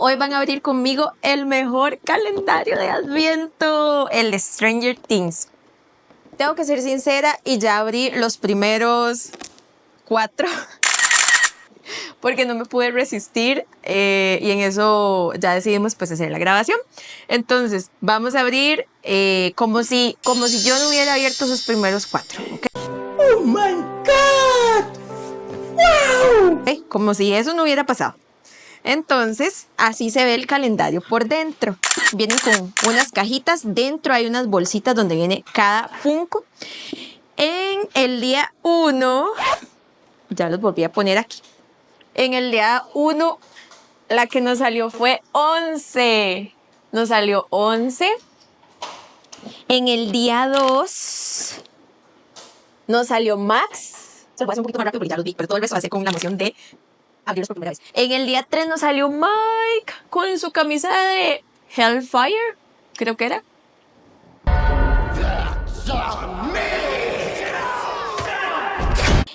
Hoy van a abrir conmigo el mejor calendario de Adviento, el de Stranger Things. Tengo que ser sincera y ya abrí los primeros 4 porque no me pude resistir y en eso ya decidimos pues hacer la grabación. Entonces vamos a abrir como si yo no hubiera abierto esos primeros 4, ¿ok? ¡Oh my God! ¡Wow! ¿Okay? Como si eso no hubiera pasado. Entonces, así se ve el calendario por dentro. Vienen con unas cajitas. Dentro hay unas bolsitas donde viene cada Funko. En el día 1, ya los volví a poner aquí. En el día 1, la que nos salió fue 11. Nos salió 11. En el día 2, nos salió Max. Se lo voy a hacer un poquito más rápido porque ya los vi, pero todo el resto va a ser con la emoción de abrirlos por primera vez. En el día 3 nos salió Mike con su camisa de Hellfire, creo que era.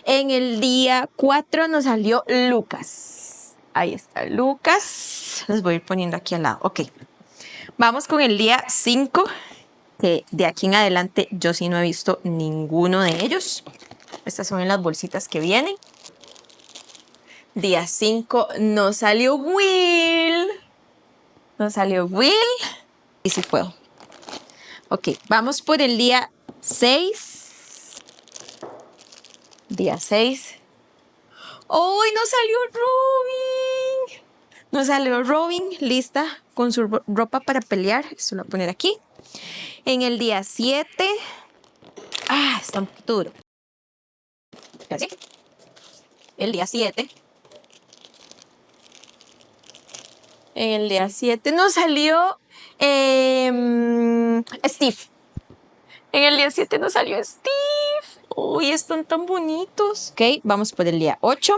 En el día 4 nos salió Lucas. Ahí está Lucas. Los voy a ir poniendo aquí al lado. Ok. Vamos con el día 5, que de aquí en adelante yo sí no he visto ninguno de ellos. Estas son en las bolsitas que vienen. Día 5 nos salió Will. Nos salió Will. Y si puedo. Ok, vamos por el día 6. Día 6. ¡Uy, nos salió Robin! Nos salió Robin lista con su ropa para pelear. Esto lo voy a poner aquí. En el día 7. Está un poquito duro. ¿Así? El día 7. En el día 7 nos salió Steve. En el día 7 nos salió Steve. Uy, están tan bonitos. Ok, vamos por el día 8.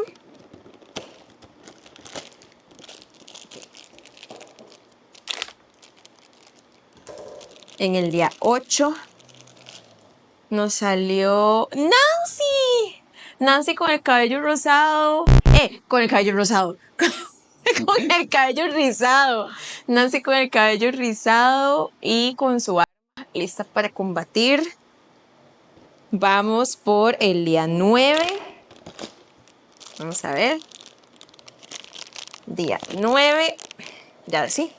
En el día 8 nos salió Nancy. Nancy con el cabello rosado. Con el cabello rosado. Con el cabello rizado. Nancy con el cabello rizado y con su arma lista para combatir. Vamos por el día 9. Vamos a ver. Día 9. Ya sí.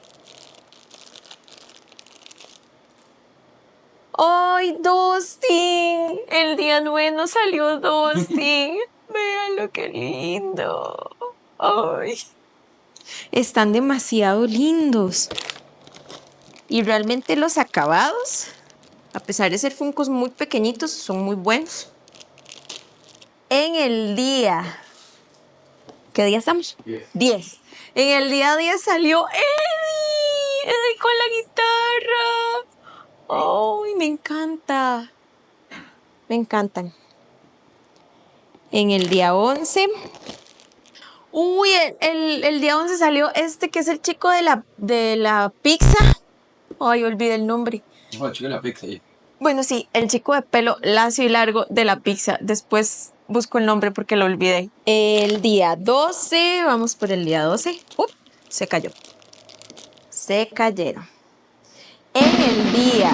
¡Ay, Dustin! El día 9 nos salió Dustin. Véanlo, qué lindo. ¡Ay! Están demasiado lindos. Y realmente los acabados, a pesar de ser Funkos muy pequeñitos, son muy buenos. En el día... ¿Qué día estamos? 10. En el día 10 salió Eddie. Eddie con la guitarra. ¡Ay, me encanta! Me encantan. En el día 11. Uy, el día 11 salió este que es el chico de la pizza. Ay, olvidé el nombre. Oh, el chico de la pizza. Bueno, sí, el chico de pelo lacio y largo de la pizza. Después busco el nombre porque lo olvidé. El día 12, vamos por el día 12. Se cayó. Se cayeron. En el día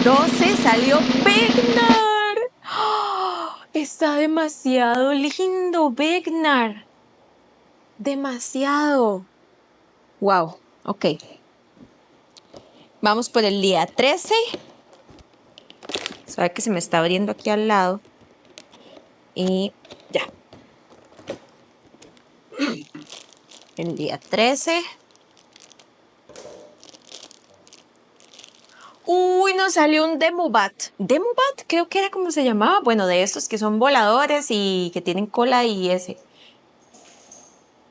12 salió Vecnar. ¡Oh! Está demasiado lindo, Vecnar. Demasiado. Wow, ok. Vamos por el día 13. Sabe que se me está abriendo aquí al lado. Y ya. El día 13. Uy, nos salió un Demobat. ¿Demobat? Creo que era como se llamaba. Bueno, de estos que son voladores y que tienen cola y ese.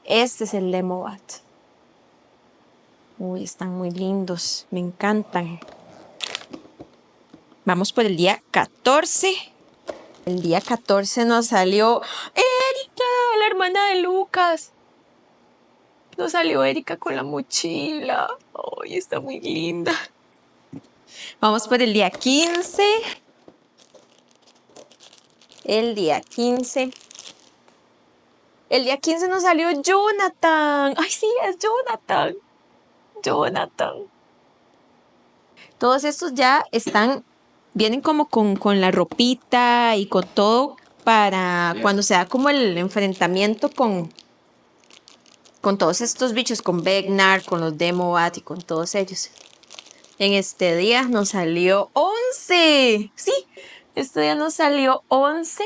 Este es el Demobat. Uy, están muy lindos. Me encantan. Vamos por el día 14. El día 14 nos salió Erika, la hermana de Lucas. Nos salió Erika con la mochila. Ay, está muy linda. Vamos por el día 15. El día 15. El día 15 nos salió Jonathan. Ay, sí, es Jonathan. Jonathan. Todos estos ya vienen como con la ropita y con todo para cuando se da como el enfrentamiento con todos estos bichos, con Vecnar, con los Demobat y con todos ellos. En este día nos salió 11. Sí, este día nos salió 11.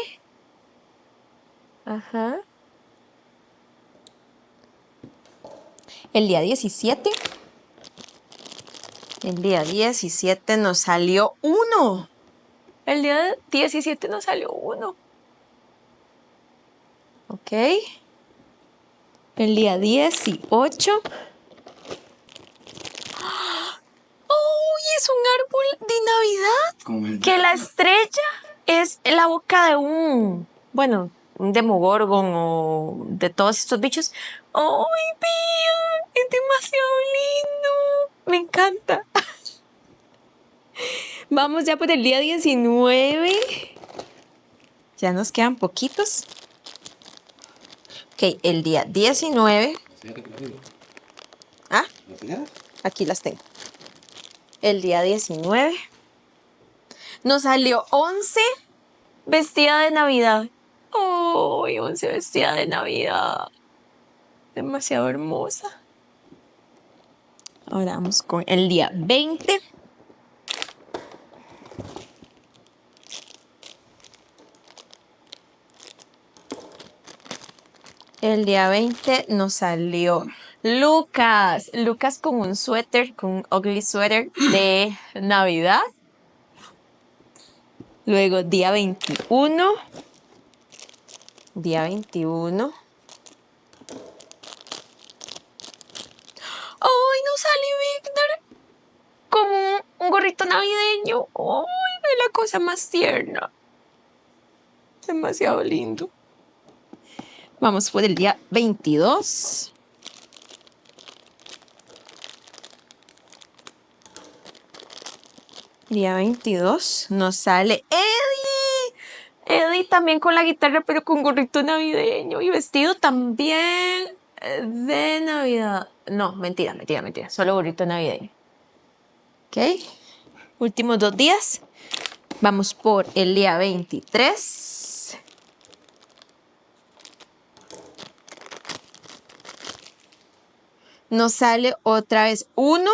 Ajá. El día 17. El día 17 nos salió 1. El día 17 nos salió 1. Ok. El día 18. ¡Uy! Es un árbol de Navidad. Que la estrella es la boca de un Demogorgon o de todos estos bichos. ¡Ay, vean! Es demasiado lindo. Me encanta. Vamos ya por el día 19. Ya nos quedan poquitos. Ok, el día 19. ¿Ah? Aquí las tengo. El día 19 nos salió 11 vestida de Navidad. ¡Oh! 11 vestida de Navidad. Demasiado hermosa. Ahora vamos con el día 20. El día 20 nos salió Lucas. Lucas con un suéter, con un ugly sweater de Navidad. Luego día 21. Día 21. ¡Ay, nos salió Víctor! Como un gorrito navideño. ¡Ay, ve la cosa más tierna! Demasiado lindo. Vamos por el día 22. Día 22 nos sale Eddie. Eddie también con la guitarra, pero con gorrito navideño y vestido también de Navidad. No, mentira. Solo gorrito navideño. Ok. Últimos 2 días. Vamos por el día 23. Nos sale otra vez 1,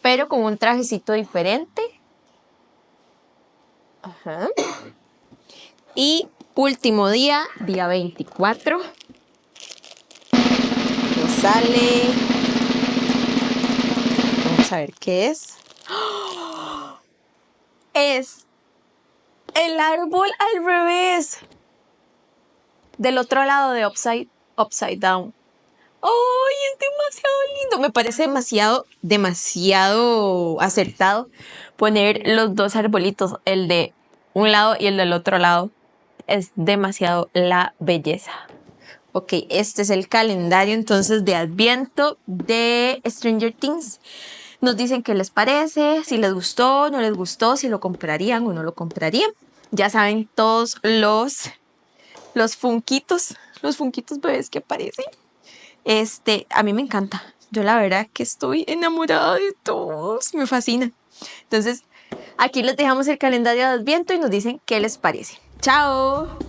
pero con un trajecito diferente. Ajá. Y último día, día 24. Nos sale... Vamos a ver qué es. ¡Oh! Es el árbol al revés. Del otro lado de Upside Down. ¡Ay, es demasiado lindo! Me parece demasiado acertado poner los dos arbolitos, el de un lado y el del otro lado. Es demasiado la belleza. Ok, este es el calendario entonces de Adviento de Stranger Things. Nos dicen qué les parece, si les gustó, no les gustó, si lo comprarían o no lo comprarían. Ya saben todos los funquitos bebés que aparecen. A mí me encanta. Yo la verdad que estoy enamorada de todos. Me fascina. Entonces, aquí les dejamos el calendario de Adviento y nos dicen qué les parece. ¡Chao!